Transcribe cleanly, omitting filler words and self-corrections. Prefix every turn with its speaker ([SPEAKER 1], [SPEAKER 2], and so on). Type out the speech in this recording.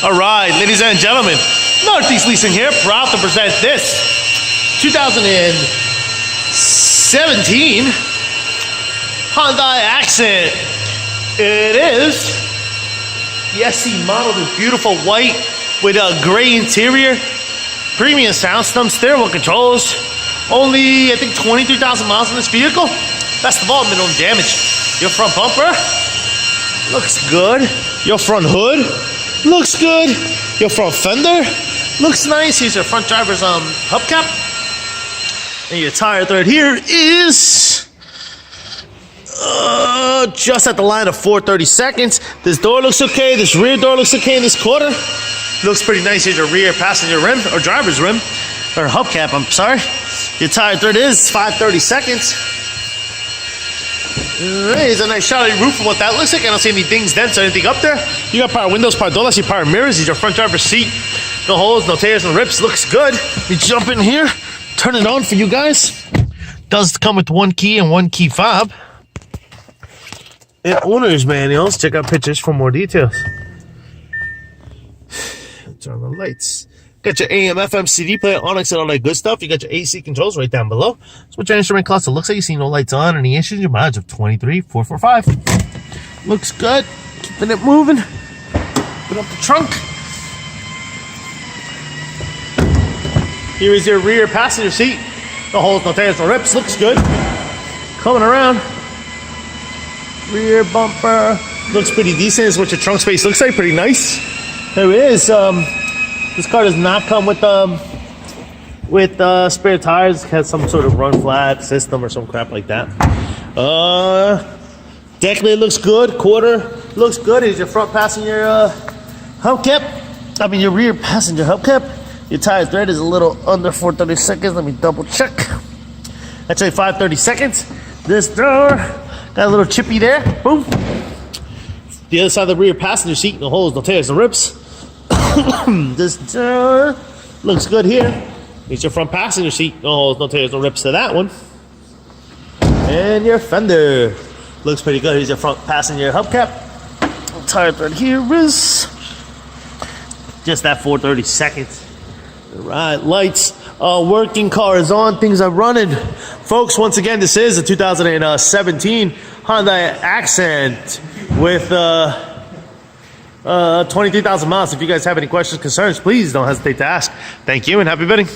[SPEAKER 1] All right, ladies and gentlemen, Northeast Leasing here, proud to present this 2017 Hyundai Accent. It is the SC model, the beautiful white with a gray interior, premium sound system, steering wheel controls. Only, I think, 23,000 miles on this vehicle. Best of all, minimum damage. Your front bumper looks good. Your front hood looks good. Your front fender looks nice. Here's your front driver's hubcap. And your tire thread here is just at the line of 4/32. This door looks okay. This rear door looks okay in this quarter. Looks pretty nice. Here's your rear passenger rim, or driver's rim, or hubcap, I'm sorry. Your tire thread is 5/32. Here's a nice shot of your roof and what that looks like. I don't see any dings, dents, or anything up there. You got power windows, power door locks, your power mirrors. Here's your front driver's seat. No holes, no tears, no rips. Looks good. We jump in here, turn it on for you guys. Does come with one key and one key fob. And owner's manuals. Check out pictures for more details. Turn on the lights. Got your AM, FM, CD player, Onyx, and all that good stuff. You got your AC controls right down below. So what your instrument cluster looks like. You see no lights on. Any issues? Your mileage of 23,445. Looks good. Keeping it moving. Open up the trunk. Here is your rear passenger seat. No holes, no tears, no rips. Looks good. Coming around. Rear bumper. Looks pretty decent. Is what your trunk space looks like. Pretty nice. There it is. This car does not come with spare tires. It has some sort of run flat system or some crap like that. Deck lid looks good. Quarter looks good. Here's your front passenger hubcap. I mean your rear passenger hubcap. Your tire thread is a little under 4/32. Let me double check. Actually 5/32. This door got a little chippy there. Boom. The other side of the rear passenger seat, no holes, no tears, no rips. This door looks good here. Here's your front passenger seat. No holes, no tears, no rips to that one. And your fender looks pretty good. Here's your front passenger hubcap. Tire thread here is just that 4/32. All right, lights. Working, car is on. Things are running. Folks, once again, this is a 2017 Hyundai Accent with 23,000 miles. If you guys have any questions, concerns, please don't hesitate to ask. Thank you and happy bidding.